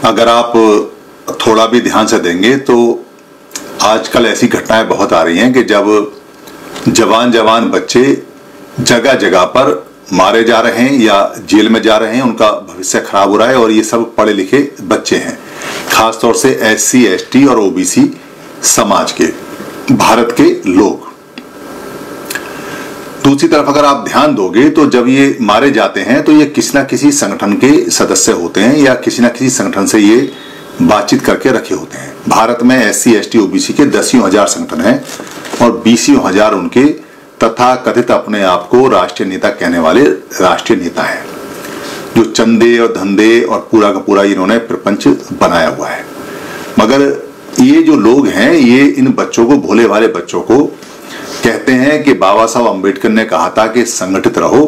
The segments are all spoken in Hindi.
अगर आप थोड़ा भी ध्यान से देंगे तो आजकल ऐसी घटनाएं बहुत आ रही हैं कि जब जवान बच्चे जगह जगह पर मारे जा रहे हैं या जेल में जा रहे हैं, उनका भविष्य खराब हो रहा है। और ये सब पढ़े लिखे बच्चे हैं, खासतौर से SC ST और OBC समाज के, भारत के लोग। दूसरी तरफ अगर आप ध्यान दोगे तो जब ये मारे जाते हैं तो ये किसी न किसी संगठन के सदस्य होते हैं या किसी न किसी संगठन से ये बातचीत करके रखे होते हैं। भारत में SC ST OBC के 10,000 संगठन हैं और 20,000 उनके तथा कथित अपने आप को राष्ट्रीय नेता कहने वाले राष्ट्रीय नेता हैं, जो चंदे और धंधे और पूरा का पूरा इन्होंने प्रपंच बनाया हुआ है। मगर ये जो लोग हैं ये इन बच्चों को, भोले भाले बच्चों को कहते हैं कि बाबा साहब अम्बेडकर ने कहा था कि संगठित रहो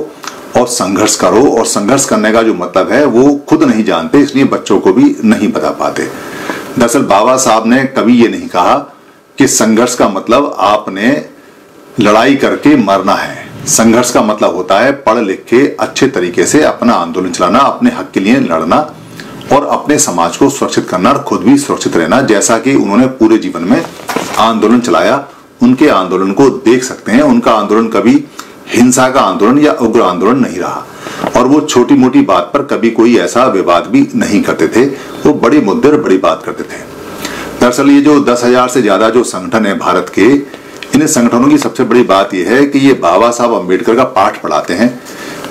और संघर्ष करो, और संघर्ष करने का जो मतलब है वो खुद नहीं जानते, इसलिए बच्चों को भी नहीं बता पाते। दरअसल बाबा साहब ने कभी ये नहीं कहा कि संघर्ष का मतलब आपने लड़ाई करके मरना है। संघर्ष का मतलब होता है पढ़ लिख के अच्छे तरीके से अपना आंदोलन चलाना, अपने हक के लिए लड़ना और अपने समाज को सुरक्षित करना और खुद भी सुरक्षित रहना। जैसा कि उन्होंने पूरे जीवन में आंदोलन चलाया, उनके आंदोलन को देख सकते हैं। उनका आंदोलन कभी हिंसा का आंदोलन या उग्र आंदोलन नहीं रहा और वो छोटी मोटी बात पर कभी कोई ऐसा विवाद भी नहीं करते थे। वो बड़े मुद्दे और बड़ी बात करते थे। दरअसल ये जो 10,000 से ज्यादा जो संगठन है भारत के, इन संगठनों की सबसे बड़ी बात यह है कि ये बाबा साहब अम्बेडकर का पाठ पढ़ाते हैं।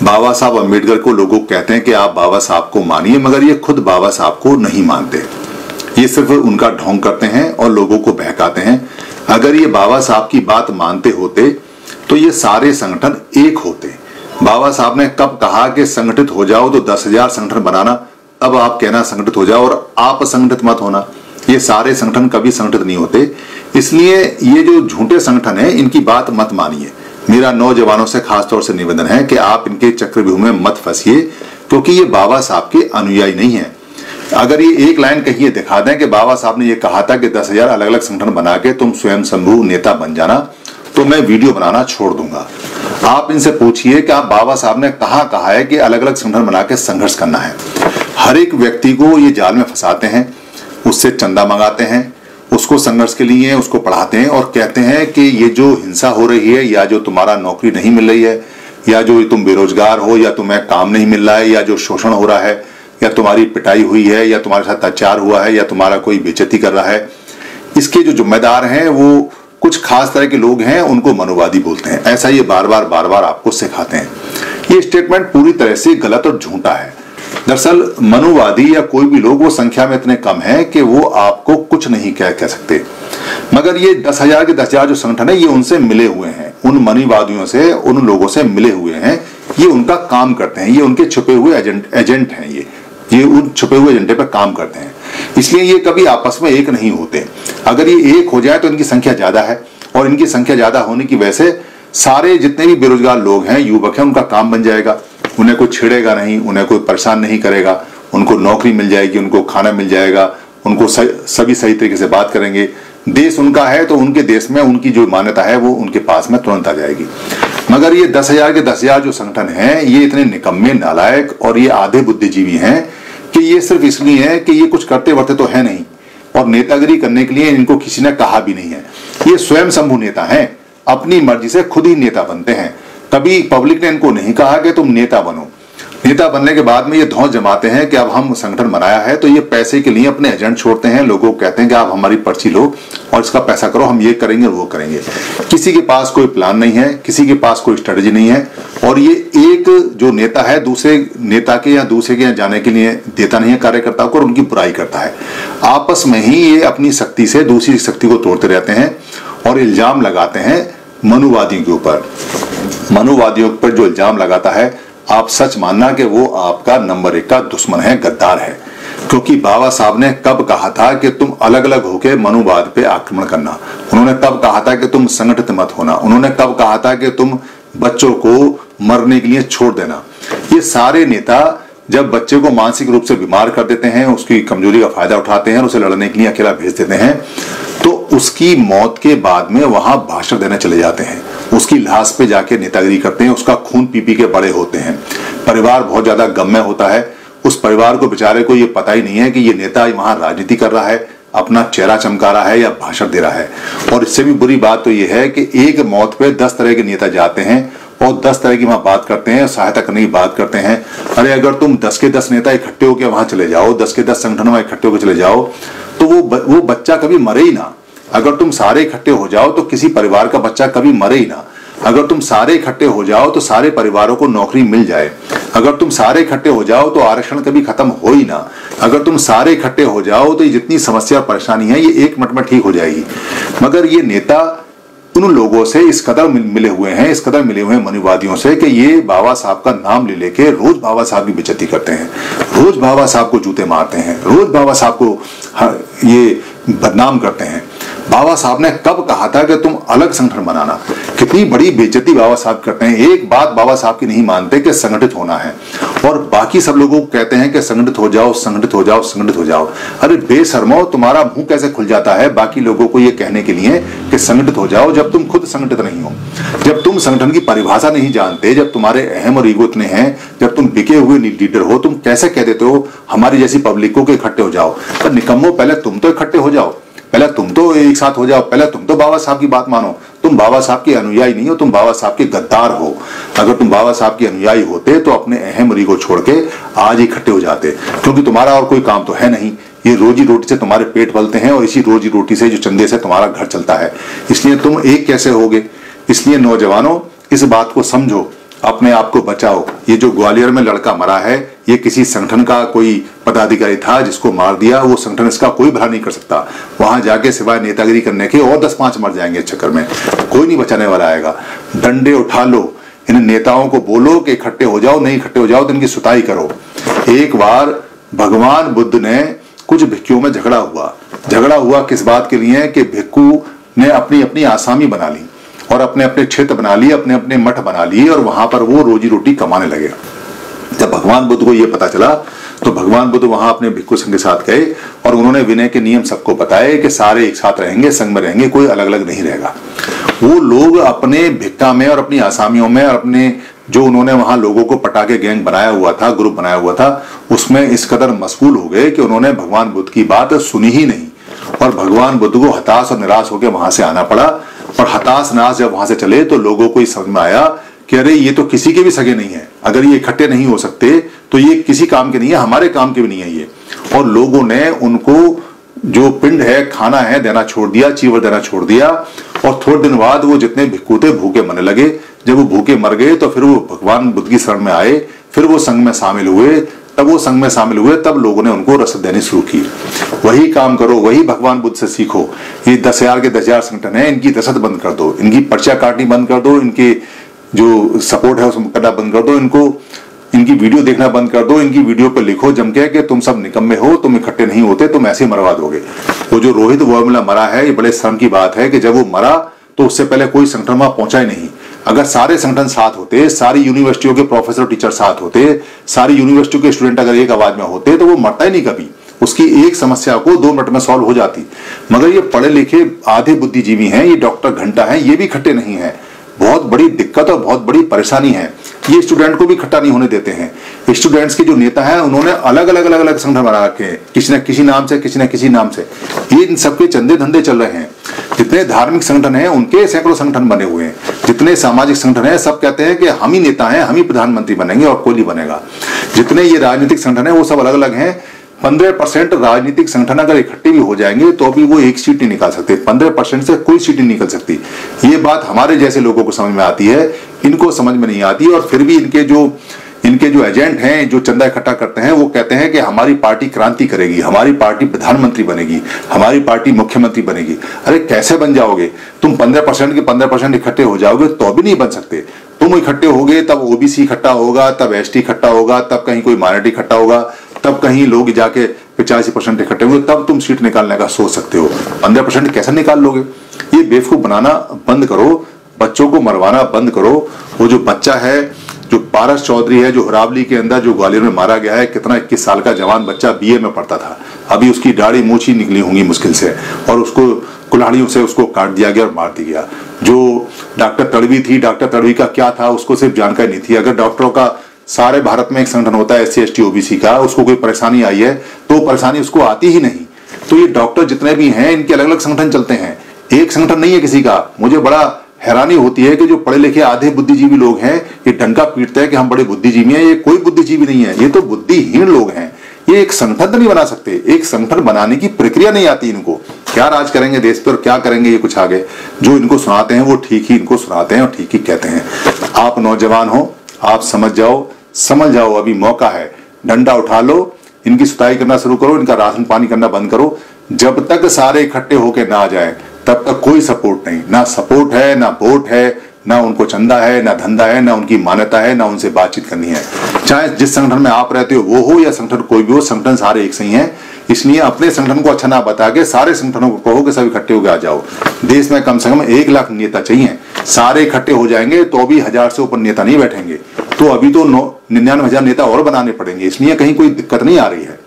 बाबा साहब अम्बेडकर को लोग कहते हैं कि आप बाबा साहब को मानिए, मगर ये खुद बाबा साहब को नहीं मानते। ये सिर्फ उनका ढोंग करते हैं और लोगों को बहकाते हैं। अगर ये बाबा साहब की बात मानते होते तो ये सारे संगठन एक होते। बाबा साहब ने कब कहा कि संगठित हो जाओ, तो 10,000 संगठन बनाना, अब आप कहना संगठित हो जाओ और आप संगठित मत होना। ये सारे संगठन कभी संगठित नहीं होते। इसलिए ये जो झूठे संगठन है इनकी बात मत मानिए। मेरा नौजवानों से खासतौर से निवेदन है कि आप इनके चक्रव्यूह में मत फंसिए, क्योंकि ये बाबा साहब के अनुयायी नहीं है। अगर ये एक लाइन कहिए दिखा दें कि बाबा साहब ने ये कहा था कि 10,000 अलग अलग संगठन बना के तुम स्वयं शंभू नेता बन जाना, तो मैं वीडियो बनाना छोड़ दूंगा। आप इनसे पूछिए कि आप बाबा साहब ने कहाँ कहा है कि अलग अलग संगठन बना के संघर्ष करना है। हर एक व्यक्ति को ये जाल में फंसाते हैं, उससे चंदा मंगाते हैं, उसको संघर्ष के लिए उसको पढ़ाते हैं और कहते हैं कि ये जो हिंसा हो रही है या जो तुम्हारा नौकरी नहीं मिल रही है या जो तुम बेरोजगार हो या तुम्हें काम नहीं मिल रहा है या जो शोषण हो रहा है या तुम्हारी पिटाई हुई है या तुम्हारे साथ अत्याचार हुआ है या तुम्हारा कोई बेइज्जती कर रहा है, इसके जो जिम्मेदार हैं वो कुछ खास तरह के लोग हैं, उनको मनुवादी बोलते हैं। ऐसा ये बार बार आपको सिखाते हैं। ये स्टेटमेंट पूरी तरह से गलत और झूठा है। दरअसल मनुवादी या कोई भी लोग वो संख्या में इतने कम है कि वो आपको कुछ नहीं कह सकते। मगर ये 10,000 के 10,000 जो संगठन है ये उनसे मिले हुए हैं, उन मनुवादियों से, उन लोगों से मिले हुए हैं। ये उनका काम करते हैं, ये उनके छुपे हुए एजेंट हैं। ये उन छुपे हुए एजेंडे पर काम करते हैं, इसलिए ये कभी आपस में एक नहीं होते। अगर ये एक हो जाए तो इनकी संख्या ज्यादा है और इनकी संख्या ज्यादा होने की वजह से सारे जितने भी बेरोजगार लोग हैं, युवक हैं, उनका काम बन जाएगा। उन्हें कोई छेड़ेगा नहीं, उन्हें कोई परेशान नहीं करेगा, उनको नौकरी मिल जाएगी, उनको खाना मिल जाएगा, उनको सभी सही तरीके से बात करेंगे। देश उनका है तो उनके देश में उनकी जो मान्यता है वो उनके पास में तुरंत आ जाएगी। मगर ये 10,000 के 10,000 जो संगठन हैं ये इतने निकम्मे, नालायक और ये आधे बुद्धिजीवी हैं कि ये सिर्फ इसलिए है कि ये कुछ करते वर्ते तो है नहीं और नेतागिरी करने के लिए इनको किसी ने कहा भी नहीं है। ये स्वयं शंभू नेता हैं, अपनी मर्जी से खुद ही नेता बनते हैं। कभी पब्लिक ने इनको नहीं कहा कि तुम नेता बनो। नेता बनने के बाद में ये धौंस जमाते हैं कि अब हम संगठन बनाया है, तो ये पैसे के लिए अपने एजेंट छोड़ते हैं। लोगों को कहते हैं कि आप हमारी पर्ची लो और इसका पैसा करो, हम ये करेंगे वो करेंगे। किसी के पास कोई प्लान नहीं है, किसी के पास कोई स्ट्रेटजी नहीं है और ये एक जो नेता है दूसरे नेता के या दूसरे के यहाँ जाने के लिए देता नहीं है कार्यकर्ताओं को और उनकी बुराई करता है। आपस में ही ये अपनी शक्ति से दूसरी शक्ति को तोड़ते रहते हैं और इल्जाम लगाते हैं मनुवादियों के ऊपर। मनुवादियों पर जो इल्जाम लगाता है, आप सच मानना कि वो आपका नंबर 1 का दुश्मन है, गद्दार है। क्योंकि बाबा साहब ने कब कहा था कि तुम अलग अलग होकर मनुवाद पे आक्रमण करना? उन्होंने कब कहा था कि तुम संगठित मत होना? उन्होंने कब कहा था कि तुम बच्चों को मरने के लिए छोड़ देना? ये सारे नेता जब बच्चे को मानसिक रूप से बीमार कर देते हैं, उसकी कमजोरी का फायदा उठाते हैं और उसे लड़ने के लिए अकेला भेज देते हैं, तो उसकी मौत के बाद में वहां भाषण देने चले जाते हैं, उसकी लाश पे जाके नेतागिरी करते हैं, उसका खून पी पी के बड़े होते हैं। परिवार बहुत ज्यादा गम में होता है, उस उस परिवार को बेचारे को ये पता ही नहीं है कि ये नेता वहां राजनीति कर रहा है, अपना चेहरा चमका रहा है या भाषण दे रहा है। और इससे भी बुरी बात तो ये है कि एक मौत पे 10 तरह के नेता जाते हैं और 10 तरह की वहां बात करते हैं, सहायता करने की बात करते हैं। अरे अगर तुम 10 के 10 नेता इकट्ठे होकर वहां चले जाओ, 10 के 10 संगठन में इकट्ठे होकर चले जाओ, तो वो बच्चा कभी मरे ही ना। अगर तुम सारे इकट्ठे हो जाओ तो किसी परिवार का बच्चा कभी मरे ही ना। अगर तुम सारे इकट्ठे हो जाओ तो सारे परिवारों को नौकरी मिल जाए। अगर तुम सारे इकट्ठे हो जाओ तो आरक्षण कभी खत्म हो ही ना। अगर तुम सारे इकट्ठे हो जाओ तो ये जितनी समस्या परेशानी है ये 1 मिनट में ठीक हो जाएगी। मगर ये नेता उन लोगों से इस कदर मिले हुए हैं मनुवादियों से कि ये बाबा साहब का नाम ले लेके रोज बाबा साहब की बेइज्जती करते हैं, रोज बाबा साहब को जूते मारते हैं, रोज बाबा साहब को ये बदनाम करते हैं। बाबा साहब ने कब कहा था कि तुम अलग संगठन बनाना? कितनी बड़ी बेइज्जती बाबा साहब करते हैं। एक बात बाबा साहब की नहीं मानते कि संगठित होना है, और बाकी सब लोगों को कहते हैं कि संगठित हो जाओ, संगठित हो जाओ, संगठित हो जाओ। अरे बेशर्मो, तुम्हारा मुंह कैसे खुल जाता है बाकी लोगों को ये कहने के लिए कि संगठित हो जाओ, जब तुम खुद संगठित नहीं हो, जब तुम संगठन की परिभाषा नहीं जानते, जब तुम्हारे अहम और ईगो इतने हैं, जब तुम बिके हुए लीडर हो, तुम कैसे कह देते हो हमारी जैसी पब्लिक को इकट्ठे हो जाओ? पर निकम्मो, पहले तुम तो इकट्ठे हो जाओ, पहले तुम तो एक साथ हो जाओ, पहले तुम तो बाबा साहब की बात मानो। तुम बाबा साहब के अनुयायी नहीं हो, तुम बाबा साहब के गद्दार हो। अगर तुम बाबा साहब के अनुयायी होते तो अपने अहम और ईगो छोड़ के आज इकट्ठे हो जाते, क्योंकि तुम्हारा और कोई काम तो है नहीं। ये रोजी रोटी से तुम्हारे पेट पलते हैं और इसी रोजी रोटी से, जो चंदे से तुम्हारा घर चलता है, इसलिए तुम एक कैसे होगे? इसलिए नौजवानों, इस बात को समझो, अपने आप को बचाओ। ये जो ग्वालियर में लड़का मरा है, ये किसी संगठन का कोई पदाधिकारी था जिसको मार दिया। वो संगठन इसका कोई भला नहीं कर सकता। वहां जाके सिवाय नेतागिरी करने के और 10-5 मर जाएंगे इस चक्कर में, कोई नहीं बचाने वाला आएगा। डंडे उठा लो, इन नेताओं को बोलो कि इकट्ठे हो जाओ, नहीं इकट्ठे हो जाओ तो इनकी सुताई करो। एक बार भगवान बुद्ध ने कुछ भिक्षुओं में झगड़ा हुआ किस बात के लिए? कि भिक्षु ने अपनी अपनी आसामी बना ली और अपने अपने क्षेत्र बना लिए, अपने अपने मठ बना लिए, और वहां पर वो रोजी रोटी कमाने लगे। जब भगवान बुद्ध को ये पता चला तो भगवान बुद्ध वहां अपने भिक्षु संघ के साथ गए और उन्होंने विनय के नियम सबको बताए कि सारे एक साथ रहेंगे, संघ में रहेंगे, कोई अलग अलग नहीं रहेगा। वो लोग अपने भिक्का में और अपनी आसामियों में और अपने जो उन्होंने वहां लोगों को पटाके गैंग बनाया हुआ था, ग्रुप बनाया हुआ था, उसमें इस कदर मशगूल हो गए कि उन्होंने भगवान बुद्ध की बात सुनी ही नहीं। और भगवान बुद्ध को हताश और निराश होकर वहां से आना पड़ा। और हताश निराश जब वहां से चले तो लोगों को समझ में आया कि अरे ये तो किसी के भी सगे नहीं है। अगर ये इकट्ठे नहीं हो सकते तो ये किसी काम के नहीं है, हमारे काम के भी नहीं है ये। और लोगों ने उनको जो पिंड है, खाना है, देना छोड़ दिया, चीवर देना छोड़ दिया। और थोड़े दिन बाद वो जितने भिक्षु थे भूखे मरने लगे। जब वो भूखे मर गए तो फिर वो भगवान बुद्ध की शरण में आए, फिर वो संघ में शामिल हुए। तब लोगों ने उनको रसद देनी शुरू की। वही काम करो, वही भगवान बुद्ध से सीखो। ये 10,000 के 10,000 संगठन है, इनकी रसद बंद कर दो, इनकी पर्चा काटनी बंद कर दो, इनके जो सपोर्ट है उसको करना बंद कर दो, इनकी वीडियो देखना बंद कर दो। इनकी वीडियो पे लिखो जम के कि तुम सब निकम्मे हो, तुम इकट्ठे नहीं होते, तुम ऐसे ही मरवा दोगे। वो जो रोहित वर्मिला मरा है, ये बड़े शर्म की बात है कि जब वो मरा तो उससे पहले कोई संगठन वहां पहुंचा ही नहीं। अगर सारे संगठन साथ होते, सारी यूनिवर्सिटियों के प्रोफेसर टीचर साथ होते, सारी यूनिवर्सिटियों के स्टूडेंट अगर एक आवाज में होते तो वो मरता ही नहीं कभी। उसकी एक समस्या को 2 मिनट में सॉल्व हो जाती। मगर ये पढ़े लिखे आधे बुद्धिजीवी हैं, ये डॉक्टर घंटा हैं, ये भी इकट्ठे नहीं है। बहुत बड़ी दिक्कत और बहुत बड़ी परेशानी है। ये स्टूडेंट को भी इकट्ठा नहीं होने देते हैं। स्टूडेंट्स के जो नेता हैं उन्होंने अलग अलग संगठन बना रखे हैं, किसी न किसी नाम से, किसी न किसी नाम से। ये इन सबके चंदे धंधे चल रहे हैं। जितने धार्मिक संगठन हैं उनके सैकड़ों संगठन बने हुए हैं। जितने सामाजिक संगठन हैं सब कहते हैं कि हम ही नेता हैं, हम ही प्रधानमंत्री बनेंगे और कोई नहीं बनेगा। जितने ये राजनीतिक संगठन है वो सब अलग अलग हैं। 15% राजनीतिक संगठन अगर इकट्ठे भी हो जाएंगे तो भी वो एक सीट नहीं निकाल सकते। 15% से कोई सीट नहीं निकल सकती। ये बात हमारे जैसे लोगों को समझ में आती है, इनको समझ में नहीं आती। और फिर भी इनके जो एजेंट हैं, जो चंदा इकट्ठा करते हैं, वो कहते हैं कि हमारी पार्टी क्रांति करेगी, हमारी पार्टी प्रधानमंत्री बनेगी, हमारी पार्टी मुख्यमंत्री बनेगी। अरे कैसे बन जाओगे तुम? 15% के 15% इकट्ठे हो जाओगे तो भी नहीं बन सकते। तुम इकट्ठे होगे तब ओबीसी इकट्ठा होगा, तब एसटी इकट्ठा होगा, तब कहीं कोई माइनॉरिटी इकट्ठा होगा, तब कहीं लोग जाके 85% इकट्ठे होंगे, तब तुम सीट निकालने का सोच सकते हो। 15% कैसे निकाल लोगे? ये बेवकूफ बनाना बंद करो, बच्चों को मरवाना बंद करो। वो जो बच्चा है, जो पारस चौधरी है, जो हुरावली के अंदर जो ग्वालियर में मारा गया है, कितना 21 साल का जवान बच्चा बीए में पढ़ता था। अभी उसकी दाढ़ी मूछी निकली होंगी मुश्किल से, और उसको कुल्हाड़ियों से उसको काट दिया गया और मार दिया गया। जो डॉक्टर तड़वी थी, डॉक्टर तड़वी का क्या था उसको सिर्फ जानकारी नहीं थी। अगर डॉक्टरों का सारे भारत में एक संगठन होता है SC ST OBC का, उसको कोई परेशानी आई है तो परेशानी उसको आती ही नहीं। तो ये डॉक्टर जितने भी हैं इनके अलग अलग संगठन चलते हैं, एक संगठन नहीं है किसी का। मुझे बड़ा हैरानी होती है कि जो पढ़े लिखे आधे बुद्धिजीवी लोग हैं ये डंका पीटते हैं कि हम बड़े बुद्धिजीवी हैं। ये कोई बुद्धिजीवी नहीं है, ये तो बुद्धिहीन लोग हैं। ये एक संगठन तो नहीं बना सकते, एक संगठन बनाने की प्रक्रिया नहीं आती इनको। क्या राज करेंगे देश पर, क्या करेंगे ये कुछ आगे। जो इनको सुनाते हैं वो ठीक ही इनको सुनाते हैं और ठीक ही कहते हैं। आप नौजवान हो, आप समझ जाओ अभी मौका है, डंडा उठा लो, इनकी सुताई करना शुरू करो, इनका राशन पानी करना बंद करो। जब तक सारे इकट्ठे होके ना आ जाए तब तक कोई सपोर्ट नहीं, ना सपोर्ट है, ना वोट है, ना उनको चंदा है, ना धंधा है, ना उनकी मान्यता है, ना उनसे बातचीत करनी है। चाहे जिस संगठन में आप रहते हो वो हो या संगठन कोई भी हो, संगठन सारे एक सही हैं। इसलिए अपने संगठन को अच्छा ना बता के सारे संगठनों को कहो कि सब इकट्ठे होकर आ जाओ। देश में कम से कम 1 लाख नेता चाहिए, सारे इकट्ठे हो जाएंगे तो भी 1000 से ऊपर नेता नहीं बैठेंगे। तो अभी तो 99,000 नेता और बनाने पड़ेंगे, इसलिए कहीं कोई दिक्कत नहीं आ रही है।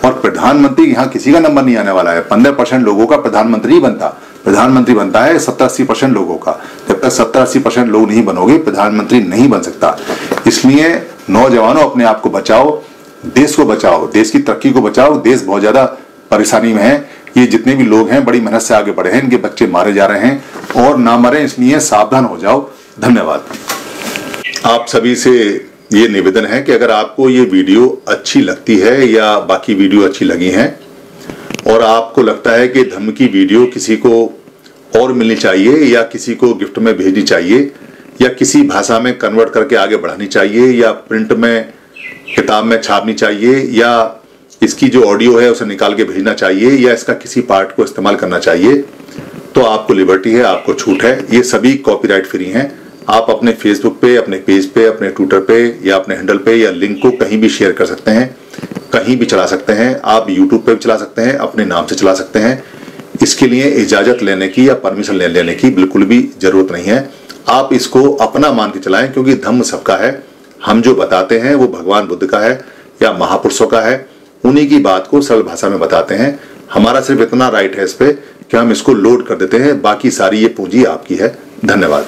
और प्रधानमंत्री यहाँ किसी का नंबर नहीं आने वाला है। 15% लोगों का प्रधानमंत्री नहीं बनता, प्रधानमंत्री बनता है 70-80% लोगों का। जब तक 70-80% लोग नहीं बनोगे प्रधानमंत्री नहीं बन सकता। इसलिए नौजवानों अपने आप को बचाओ, देश को बचाओ, देश की तरक्की को बचाओ। देश बहुत ज्यादा परेशानी में है। ये जितने भी लोग हैं बड़ी मेहनत से आगे बढ़े हैं, इनके बच्चे मारे जा रहे हैं और ना मरे, इसलिए सावधान हो जाओ। धन्यवाद। आप सभी से ये निवेदन है कि अगर आपको ये वीडियो अच्छी लगती है या बाकी वीडियो अच्छी लगी हैं और आपको लगता है कि धम्म की वीडियो किसी को और मिलनी चाहिए या किसी को गिफ्ट में भेजनी चाहिए या किसी भाषा में कन्वर्ट करके आगे बढ़ानी चाहिए या प्रिंट में किताब में छापनी चाहिए या इसकी जो ऑडियो है उसे निकाल के भेजना चाहिए या इसका किसी पार्ट को इस्तेमाल करना चाहिए, तो आपको लिबर्टी है, आपको छूट है। ये सभी कॉपीराइट फ्री हैं। आप अपने फेसबुक पे, अपने पेज पे, अपने ट्विटर पे या अपने हैंडल पे या लिंक को कहीं भी शेयर कर सकते हैं, कहीं भी चला सकते हैं। आप यूट्यूब पे भी चला सकते हैं, अपने नाम से चला सकते हैं। इसके लिए इजाजत लेने की या परमिशन लेने की बिल्कुल भी जरूरत नहीं है। आप इसको अपना मान के चलाएं, क्योंकि धम्म सबका है। हम जो बताते हैं वो भगवान बुद्ध का है या महापुरुषों का है, उन्हीं की बात को सरल भाषा में बताते हैं। हमारा सिर्फ इतना राइट है इस पे कि हम इसको लोड कर देते हैं, बाकी सारी ये पूंजी आपकी है। धन्यवाद।